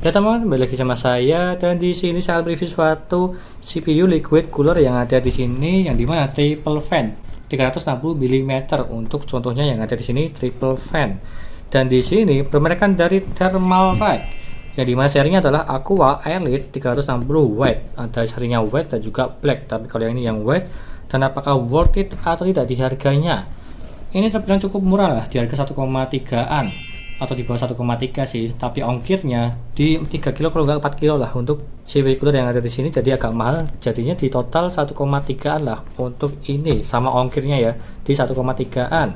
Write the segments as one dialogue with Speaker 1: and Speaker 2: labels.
Speaker 1: Ya teman, kembali lagi sama saya dan di sini saya akan review suatu CPU liquid cooler yang ada di sini yang dimana triple fan 360 mm untuk contohnya yang ada di sini triple fan dan di sini bermerekkan dari Thermalright yang dimana serinya adalah Aqua Elite 360 White, ada serinya White dan juga Black, tapi kalau yang ini yang White. Dan apakah worth it atau tidak di harganya? Ini terbilang cukup murah lah, di harga 1,3an atau di bawah 1,3 sih, tapi ongkirnya di 3 kilo kalau nggak 4 kilo lah untuk CPU cooler yang ada di sini, jadi agak mahal. Jadinya di total 1,3an lah untuk ini sama ongkirnya ya di 1,3an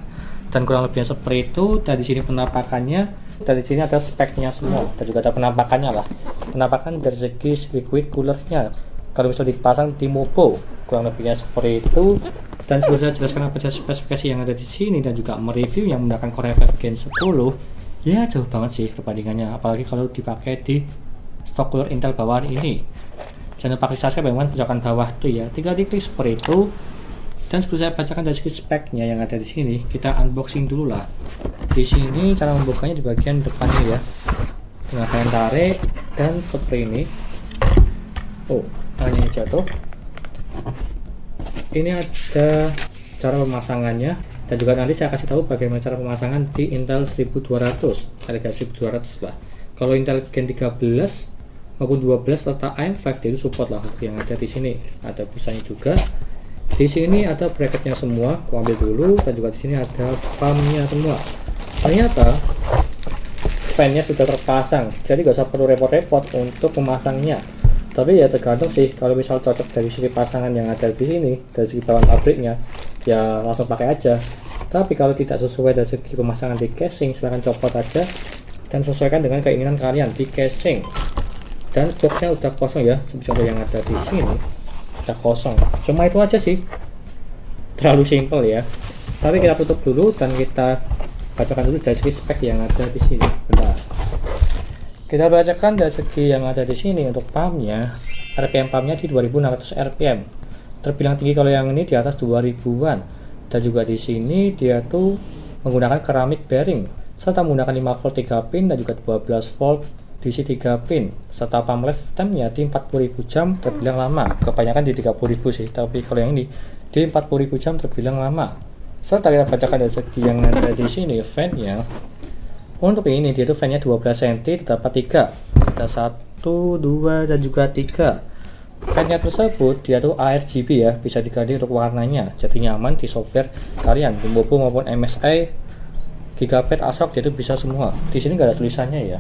Speaker 1: dan kurang lebihnya seperti itu. Dan di sini penampakannya, dan di sini ada speknya semua dan juga ada penampakannya lah, penampakan dari segi liquid coolernya kalau misalnya dipasang di Mopo kurang lebihnya seperti itu. Dan sebelum saya jelaskan apa saja spesifikasi yang ada di sini dan juga mereview yang menggunakan Core i5 Gen 10, ya jauh banget sih perbandingannya, apalagi kalau dipakai di stok cooler Intel bawahan ini. Jangan lupa klik subscribe bagaimana pojokan bawah tuh ya, tinggal diklik seperti itu. Dan sebelum saya bacakan dari segi speknya yang ada di sini, kita unboxing dulu lah. Di sini cara membukanya di bagian depannya ya, dengan kalian tarik dan seperti ini. Oh, tangannya jatuh. Ini ada cara pemasangannya dan juga nanti saya kasih tahu bagaimana cara pemasangan di Intel 1200, harga 1200 lah. Kalau Intel Gen 13 maupun 12 serta AM5 itu support lah yang ada di sini. Ada busanya juga. Di sini ada bracketnya semua, aku ambil dulu, dan juga di sini ada pumpnya semua. Ternyata fan-nya sudah terpasang, jadi gak usah perlu repot-repot untuk memasangnya. Tapi ya tergantung sih, kalau misal cocok dari segi pasangan yang ada di sini, dari segi bawaan pabriknya, ya langsung pakai aja. Tapi kalau tidak sesuai dari segi pemasangan di casing, silahkan copot aja dan sesuaikan dengan keinginan kalian di casing. Dan boxnya udah kosong ya, seperti yang ada di sini udah kosong. Cuma itu aja sih, terlalu simple ya. Tapi kita tutup dulu dan kita bacakan dulu dari segi spek yang ada di sini. Bentar. Kita bacakan dari segi yang ada di sini. Untuk pumpnya, RPM pumpnya di 2600 RPM, terbilang tinggi kalau yang ini di atas 2000-an. Dan juga di sini dia tuh menggunakan keramik bearing serta menggunakan 5 volt 3 pin dan juga 12 volt DC 3 pin, serta pump lifetime-nya di 40.000 jam, terbilang lama. Kebanyakan di 30.000 sih, tapi kalau yang ini di 40.000 jam terbilang lama. Serta kita bacakan dari segi yang ada di sini fan-nya. Untuk ini dia tuh fan-nya 12 cm, terdapat 3. Ada 1, 2 dan juga 3. Fan-nya tersebut dia tuh ARGB ya, bisa diganti untuk warnanya. Jadi nyaman di software kalian, Mopo maupun MSI, Gigabyte, ASRock itu bisa semua. Di sini nggak ada tulisannya ya.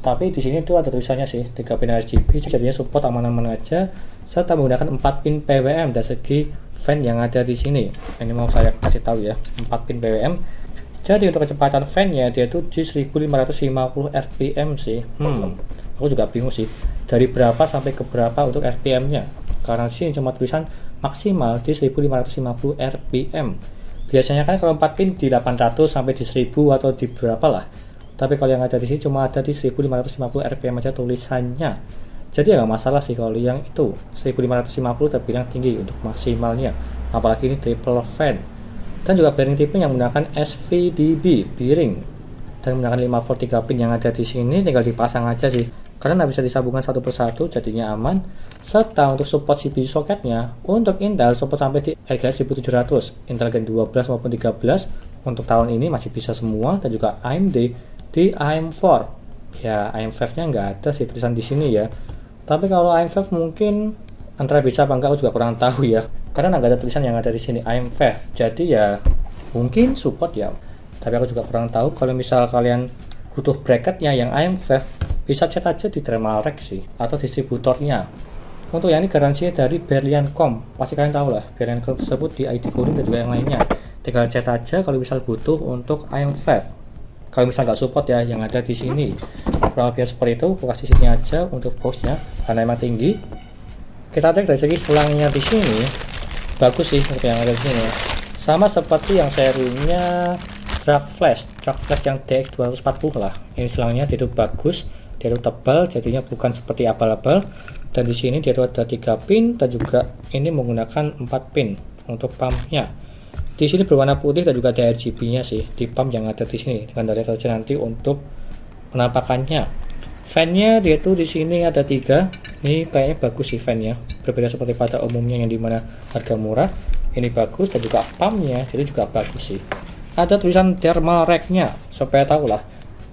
Speaker 1: Tapi di sini tuh ada tulisannya sih, 3 pin RGB, jadinya support aman-aman aja. Serta menggunakan 4 pin PWM dari segi fan yang ada di sini. Ini mau saya kasih tahu ya, 4 pin PWM. Jadi untuk kecepatan fan-nya dia tuh di 1550 RPM sih. Aku juga bingung sih, dari berapa sampai ke berapa untuk RPM-nya. Karena di sini cuma tulisan maksimal di 1550 RPM. Biasanya kan kalau 4 pin di 800 sampai di 1000 atau di berapa lah. Tapi kalau yang ada di sini cuma ada di 1550 RPM aja tulisannya. Jadi ya nggak masalah sih kalau yang itu 1550 terbilang tinggi untuk maksimalnya. Apalagi ini triple fan. Dan juga bearing tipe yang menggunakan SVDB bearing dan menggunakan 5 volt 3 pin yang ada di sini, tinggal dipasang aja sih karena nggak bisa disambungkan satu persatu, jadinya aman. Serta untuk support CPU soketnya untuk Intel support sampai di RGX 1700, Intel Gen 12 maupun 13 untuk tahun ini masih bisa semua. Dan juga AMD di AM4 ya, AM5 nya nggak ada sih tulisan di sini ya, tapi kalau AM5 mungkin antara bisa apa enggak aku juga kurang tahu ya, karena nggak ada tulisan yang ada di sini AM5, jadi ya mungkin support ya, tapi aku juga kurang tahu. Kalau misal kalian butuh bracketnya yang AM5 bisa chat aja di Thermalright sih atau distributornya. Untuk yang ini garansinya dari Berlian.com, pasti kalian tahu lah Berlian.com tersebut di ID coding dan juga yang lainnya. Tinggal chat aja kalau misal butuh untuk AM5. Kalau misal nggak support ya yang ada di sini. Kurang lebih seperti itu, aku kasih sini aja untuk boxnya karena emang tinggi. Kita cek dari segi selangnya di sini, bagus sih untuk yang ada di sini. Sama seperti yang serinya Drag Flash yang DX240 lah. Ini selangnya dia itu bagus, dia itu tebal, jadinya bukan seperti abal-abal. Dan di sini dia itu ada 3 pin dan juga ini menggunakan 4 pin untuk pumpnya. Di sini berwarna putih dan juga ada RGB-nya sih di pump yang ada di sini. Dengan dari saja nanti untuk penampakannya. Fan-nya dia tuh di sini ada 3. Ini kayaknya bagus sih fan-nya. Berbeda seperti pada umumnya yang dimana harga murah. Ini bagus, dan juga pump-nya itu juga bagus sih. Ada tulisan thermal rack-nya supaya tahu lah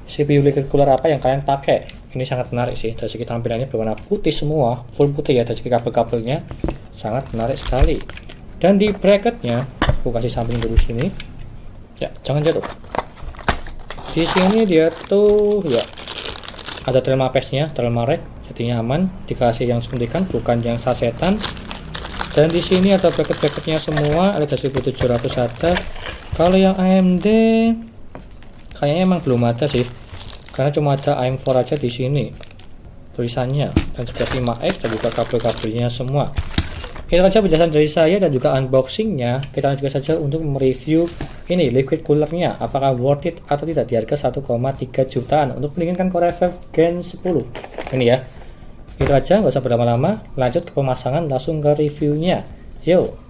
Speaker 1: CPU liquid cooler apa yang kalian pakai. Ini sangat menarik sih. Dari segi tampilannya berwarna putih semua, full putih ya. Dari segi kabel-kabelnya sangat menarik sekali. Dan di bracketnya, aku kasih samping dulu sini. Ya, jangan jatuh. Di sini dia tuh ya ada thermal paste-nya, thermal rack, jadinya aman, dikasih yang suntikan bukan yang sasetan. Dan di sini ada bracket-bracketnya semua, ada 1700 ada. Kalau yang AMD kayaknya emang belum ada sih, karena cuma ada AM4 aja di sini tulisannya, dan juga 5X dan juga kabel-kabelnya semua. Itu saja penjelasan dari saya dan juga unboxingnya. Kita lanjutkan saja untuk mereview ini liquid coolernya, apakah worth it atau tidak di harga 1,3 jutaan untuk mendinginkan Core i5 Gen 10 ini ya. Itu aja, nggak usah berlama-lama, lanjut ke pemasangan, langsung ke reviewnya. Yuk.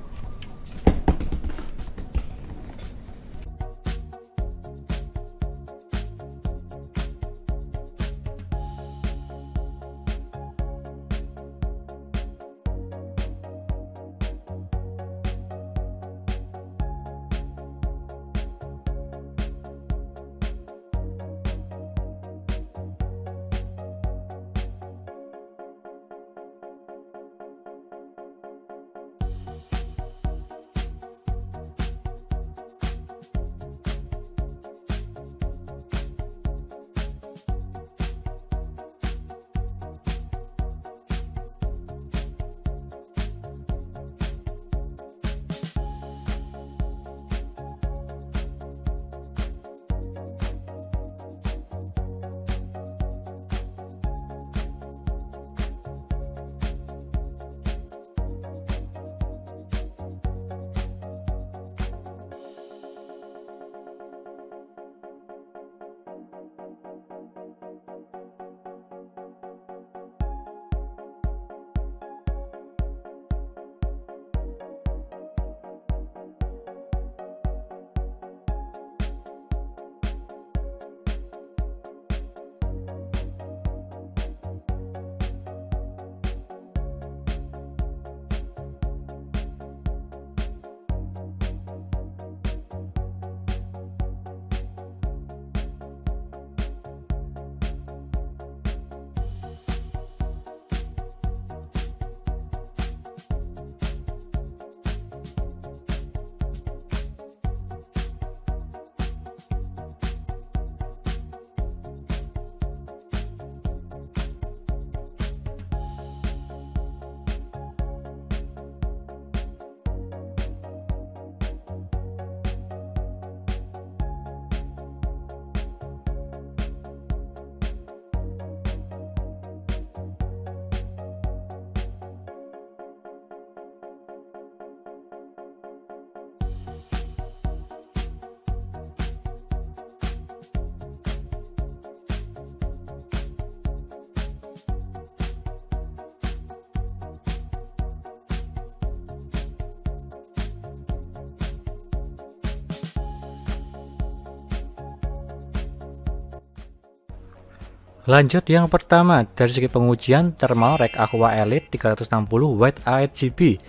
Speaker 1: Lanjut yang pertama, dari segi pengujian Thermal Rack Aqua Elite 360 White RGB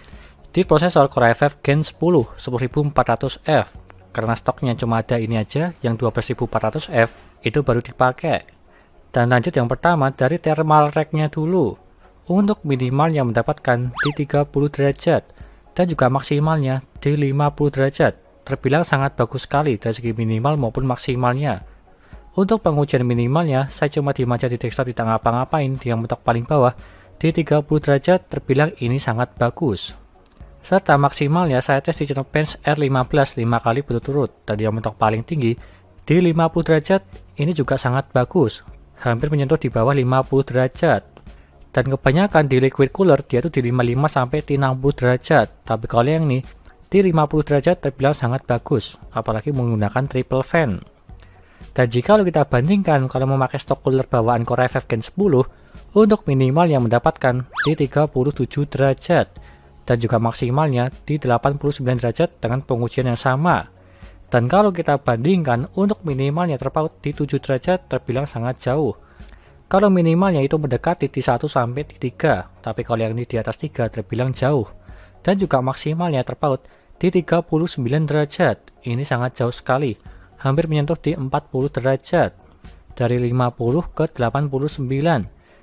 Speaker 1: di prosesor Core i5 Gen 10 10400F. Karena stoknya cuma ada ini aja, yang 12400F itu baru dipakai. Dan lanjut yang pertama dari Thermal Rack-nya dulu. Untuk minimalnya mendapatkan di 30 derajat dan juga maksimalnya di 50 derajat. Terbilang sangat bagus sekali dari segi minimal maupun maksimalnya. Untuk pengujian minimalnya, saya cuma dimanja di desktop, tidak ngapa-ngapain, di yang mentok paling bawah di 30 derajat, terbilang ini sangat bagus. Serta maksimalnya saya tes di Geekbench R15 5 kali berturut-turut, dan yang mentok paling tinggi di 50 derajat, ini juga sangat bagus, hampir menyentuh di bawah 50 derajat. Dan kebanyakan di liquid cooler dia tuh di 55 sampai di 60 derajat, tapi kalau yang ini di 50 derajat terbilang sangat bagus, apalagi menggunakan triple fan. Dan jika kita bandingkan kalau memakai stok cooler bawaan Core i5 Gen 10, untuk minimal yang mendapatkan di 37 derajat dan juga maksimalnya di 89 derajat dengan pengujian yang sama. Dan kalau kita bandingkan untuk minimalnya terpaut di 7 derajat terbilang sangat jauh. Kalau minimalnya itu mendekati T1 sampai T3, tapi kalau yang ini di atas 3 terbilang jauh. Dan juga maksimalnya terpaut di 39 derajat. Ini sangat jauh sekali, hampir menyentuh di 40 derajat. Dari 50 ke 89.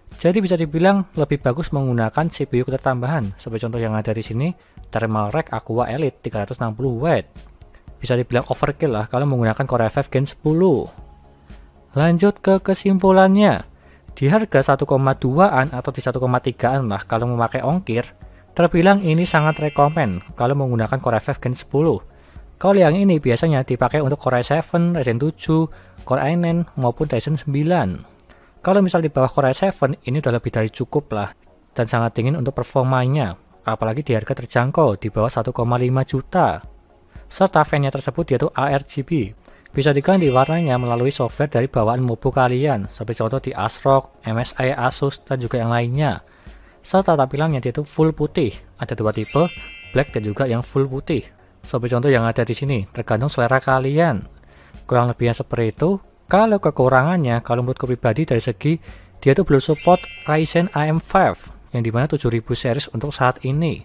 Speaker 1: Jadi bisa dibilang lebih bagus menggunakan CPU tambahan. Seperti contoh yang ada di sini, Thermaltake Aqua Elite 360W. Bisa dibilang overkill lah kalau menggunakan Core i5 Gen 10. Lanjut ke kesimpulannya. Di harga 1,2an atau di 1,3an lah kalau memakai ongkir, terbilang ini sangat rekomen kalau menggunakan Core i5 Gen 10. Kalau yang ini biasanya dipakai untuk Core i7, Ryzen 7, Core i9 maupun Ryzen 9. Kalau misal di bawah Core i7 ini udah lebih dari cukup lah dan sangat dingin untuk performanya, apalagi di harga terjangkau di bawah 1,5 juta. Serta fan-nya tersebut yaitu ARGB. Bisa diganti warnanya melalui software dari bawaan MOBO kalian, seperti contoh di ASRock, MSI, Asus, dan juga yang lainnya. Serta tampilannya yaitu full putih. Ada dua tipe, black dan juga yang full putih. Seperti contoh yang ada di sini, tergantung selera kalian. Kurang lebihnya seperti itu. Kalau kekurangannya, kalau menurutku pribadi dari segi dia tuh belum support Ryzen AM5 yang dimana 7000 series untuk saat ini.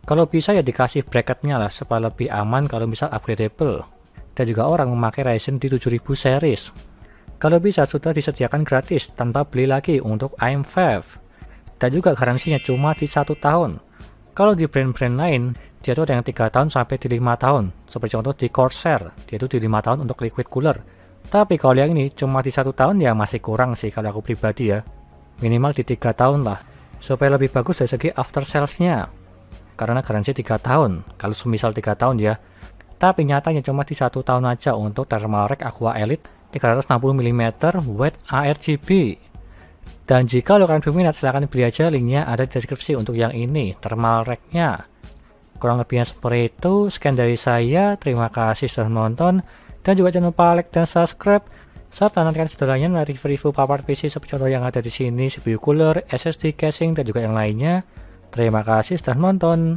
Speaker 1: Kalau bisa ya dikasih bracketnya lah supaya lebih aman kalau misal upgradable. Dan juga orang memakai Ryzen di 7000 series. Kalau bisa sudah disediakan gratis tanpa beli lagi untuk AM5. Dan juga garansinya cuma di 1 tahun. Kalau di brand-brand lain, dia tuh ada yang 3 tahun sampai di 5 tahun. Seperti contoh di Corsair, dia tuh di 5 tahun untuk liquid cooler. Tapi kalau yang ini cuma di 1 tahun ya masih kurang sih kalau aku pribadi ya. Minimal di 3 tahun lah. Supaya lebih bagus dari segi after sales-nya. Karena garansi 3 tahun. Kalau semisal 3 tahun ya. Tapi nyatanya cuma di 1 tahun aja untuk Thermaltake Aqua Elite 360mm Wet ARGB. Dan jika kalian berminat silahkan beli aja, linknya ada di deskripsi untuk yang ini, Thermaltake-nya. Kurang lebihnya seperti itu. Sekian dari saya, terima kasih sudah menonton. Dan juga jangan lupa like dan subscribe. Serta nantikan video lainnya dari review power PC seperti contoh yang ada di sini, CPU cooler, SSD casing dan juga yang lainnya. Terima kasih sudah menonton.